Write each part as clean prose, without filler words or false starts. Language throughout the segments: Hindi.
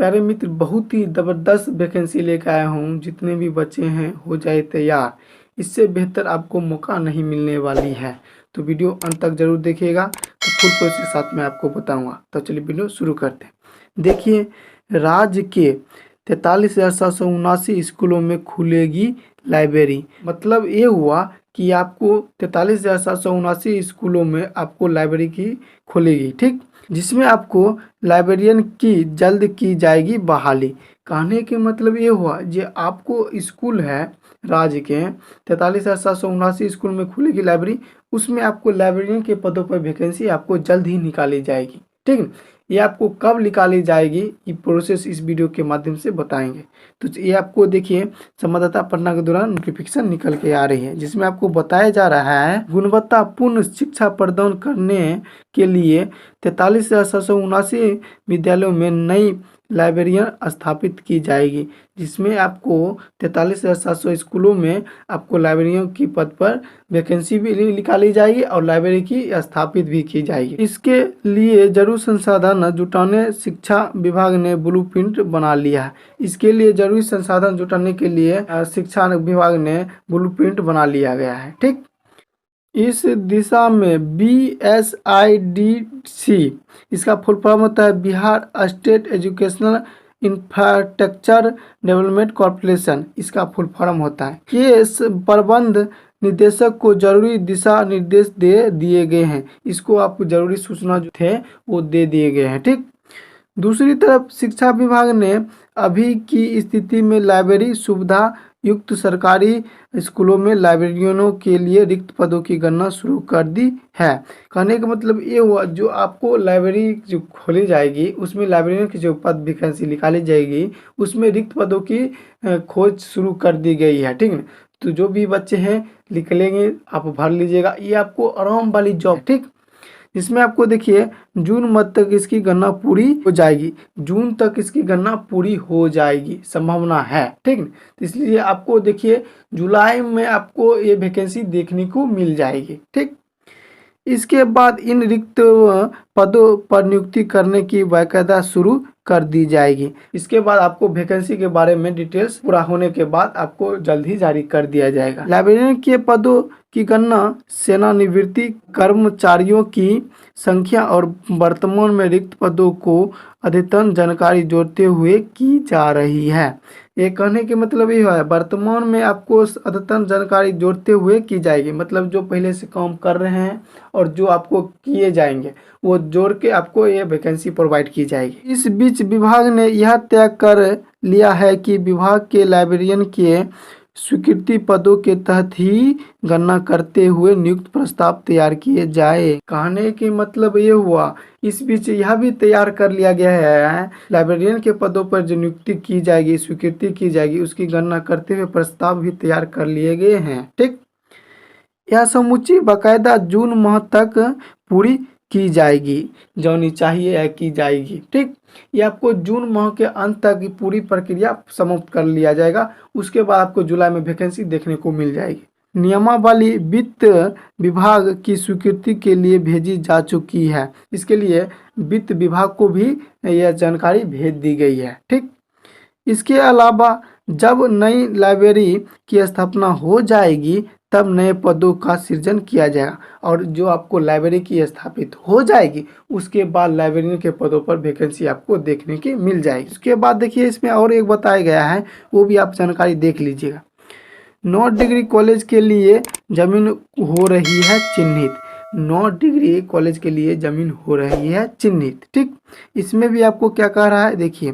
प्यारे मित्र, बहुत ही ज़बरदस्त वैकेंसी लेकर आया हूँ। जितने भी बच्चे हैं हो जाए तैयार, इससे बेहतर आपको मौका नहीं मिलने वाली है। तो वीडियो अंत तक जरूर देखिएगा, तो फुल प्रोसेस के साथ मैं आपको बताऊंगा। तो चलिए वीडियो शुरू करते हैं। देखिए, राज्य के 43,779 स्कूलों में खुलेगी लाइब्रेरी। मतलब ये हुआ कि आपको 43,779 स्कूलों में आपको लाइब्रेरी की खुलेगी, ठीक, जिसमें आपको लाइब्रेरियन की जल्द की जाएगी बहाली। कहने के मतलब ये हुआ, जो आपको स्कूल है राज्य के 43,779 स्कूल में खुलेगी लाइब्रेरी, उसमें आपको लाइब्रेरियन के पदों पर वैकेंसी आपको जल्द ही निकाली जाएगी, ठीक है। ये आपको कब निकाली जाएगी, ये प्रोसेस इस वीडियो के माध्यम से बताएंगे। तो ये आपको देखिए, संवाददाता पढ़ना के दौरान नोटिफिकेशन निकल के आ रही है, जिसमें आपको बताया जा रहा है गुणवत्तापूर्ण शिक्षा प्रदान करने के लिए 43,779 विद्यालयों में नई लाइब्रेरियन स्थापित की जाएगी, जिसमें आपको 43,700 स्कूलों में आपको लाइब्रेरियन की पद पर वैकेंसी भी निकाली जाएगी और लाइब्रेरी की स्थापित भी की जाएगी। इसके लिए जरूरी संसाधन जुटाने शिक्षा विभाग ने ब्लूप्रिंट बना लिया है। इसके लिए जरूरी संसाधन जुटाने के लिए शिक्षा विभाग ने ब्लूप्रिंट बना लिया गया है, ठीक। इस दिशा में BSIDC, इसका फुल फॉर्म होता है Bihar state educational infrastructure development corporation, इसका फुल फॉर्म होता है। ये प्रबंध निदेशक को जरूरी दिशा निर्देश दे दिए गए हैं। इसको आपको जरूरी सूचना जो थे वो दे दिए गए हैं, ठीक। दूसरी तरफ शिक्षा विभाग ने अभी की स्थिति में लाइब्रेरी सुविधा युक्त सरकारी स्कूलों में लाइब्रेरियनों के लिए रिक्त पदों की गणना शुरू कर दी है। कहने का मतलब ये हुआ, जो आपको लाइब्रेरी जो खोली जाएगी उसमें लाइब्रेरियन की जो पद वैकेंसी निकाली जाएगी, उसमें रिक्त पदों की खोज शुरू कर दी गई है, ठीक है। तो जो भी बच्चे हैं निकलेंगे, आप भर लीजिएगा। ये आपको आराम वाली जॉब, ठीक। इसमें आपको देखिए जून मध्य तक इसकी गणना पूरी हो जाएगी। जून तक इसकी गणना पूरी हो जाएगी, संभावना है, ठीक है। तो इसलिए आपको देखिए जुलाई में आपको ये वैकेंसी देखने को मिल जाएगी, ठीक। इसके बाद इन रिक्त पदों पर नियुक्ति करने की बाकायदा शुरू कर दी जाएगी। इसके बाद आपको वैकेंसी के बारे में डिटेल्स पूरा होने के बाद आपको जल्द ही जारी कर दिया जाएगा। लाइब्रेरियन के पदों की गणना सेवानिवृत्ति कर्मचारियों की संख्या और वर्तमान में रिक्त पदों को अद्यतन जानकारी जोड़ते हुए की जा रही है। ये कहने के मतलब ये है, वर्तमान में आपको अद्यतन जानकारी जोड़ते हुए की जाएगी। मतलब जो पहले से काम कर रहे हैं और जो आपको किए जाएंगे वो जोड़ के आपको ये वैकेंसी प्रोवाइड की जाएगी। इस बीच विभाग ने यह तय कर लिया है कि विभाग के लाइब्रेरियन के स्वीकृति पदों के तहत ही गणना करते हुए नियुक्त प्रस्ताव तैयार किए जाए। कहने के मतलब ये हुआ, इस बीच यह भी तैयार कर लिया गया है, लाइब्रेरियन के पदों पर जो नियुक्ति की जाएगी, स्वीकृति की जाएगी, उसकी गणना करते हुए प्रस्ताव भी तैयार कर लिए गए हैं, ठीक। यह समुची बाकायदा जून माह तक पूरी की जाएगी, जोनी चाहिए है की जाएगी, ठीक। ये आपको जून माह के अंत तक की पूरी प्रक्रिया समाप्त कर लिया जाएगा। उसके बाद आपको जुलाई में वैकेंसी देखने को मिल जाएगी। नियमावली वित्त विभाग की स्वीकृति के लिए भेजी जा चुकी है। इसके लिए वित्त विभाग को भी यह जानकारी भेज दी गई है, ठीक। इसके अलावा जब नई लाइब्रेरी की स्थापना हो जाएगी तब नए पदों का सृजन किया जाएगा, और जो आपको लाइब्रेरी की स्थापित हो जाएगी उसके बाद लाइब्रेरियन के पदों पर वैकेंसी आपको देखने की मिल जाएगी। उसके बाद देखिए इसमें और एक बताया गया है, वो भी आप जानकारी देख लीजिएगा। 9 डिग्री कॉलेज के लिए जमीन हो रही है चिन्हित। 9 डिग्री कॉलेज के लिए जमीन हो रही है चिन्हित, ठीक। इसमें भी आपको क्या कह रहा है, देखिए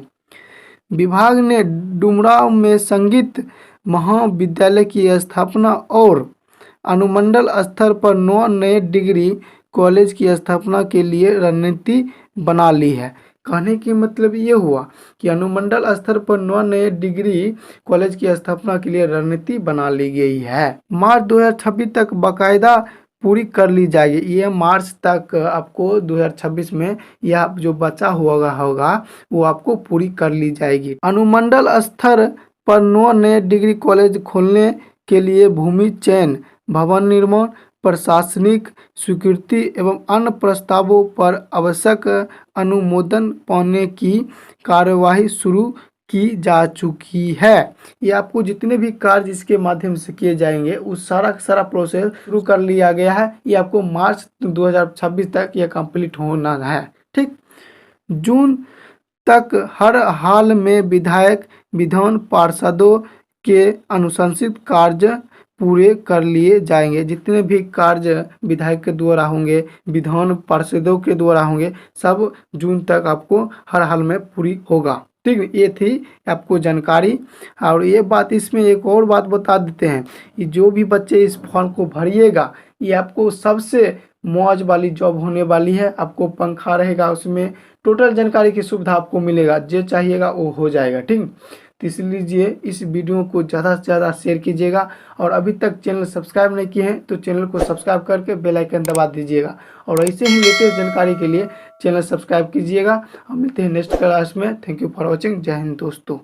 विभाग ने डुमरांव में संगीत महाविद्यालय की स्थापना और अनुमंडल स्तर पर 9 नए डिग्री कॉलेज की स्थापना के लिए रणनीति बना ली है। कहने की मतलब ये हुआ कि अनुमंडल स्तर पर 9 नए डिग्री कॉलेज की स्थापना के लिए रणनीति बना ली गई है। मार्च 2026 तक बाकायदा पूरी कर ली जाएगी। ये मार्च तक आपको 2026 में यह जो बचा होगा वो आपको पूरी कर ली जाएगी। अनुमंडल स्तर पर 9 नए डिग्री कॉलेज खोलने के लिए भूमि चयन, भवन निर्माण, प्रशासनिक स्वीकृति एवं अन्य प्रस्तावों पर आवश्यक अनुमोदन पाने की कार्यवाही शुरू की जा चुकी है। ये आपको जितने भी कार्य इसके माध्यम से किए जाएंगे उस सारा प्रोसेस शुरू कर लिया गया है। ये आपको मार्च 2026 तक ये कंप्लीट होना है। ठीक, जून तक हर हाल में विधायक विधान पार्षदों के अनुशंसित कार्य पूरे कर लिए जाएंगे। जितने भी कार्य विधायक के द्वारा होंगे, विधान पार्षदों के द्वारा होंगे, सब जून तक आपको हर हाल में पूरी होगा। ठीक, ये थी आपको जानकारी। और ये बात, इसमें एक और बात बता देते हैं कि जो भी बच्चे इस फॉर्म को भरिएगा, ये आपको सबसे मौज वाली जॉब होने वाली है। आपको पंखा रहेगा, उसमें टोटल जानकारी की सुविधा आपको मिलेगा, जो चाहिएगा वो हो जाएगा। ठीक, तो इसलिए इस वीडियो को ज़्यादा से ज़्यादा शेयर कीजिएगा। और अभी तक चैनल सब्सक्राइब नहीं किए हैं तो चैनल को सब्सक्राइब करके बेल आइकन दबा दीजिएगा। और ऐसे ही लेटेस्ट जानकारी के लिए चैनल सब्सक्राइब कीजिएगा। हम मिलते हैं नेक्स्ट क्लास में। Thank you for watching. जय हिंद दोस्तों।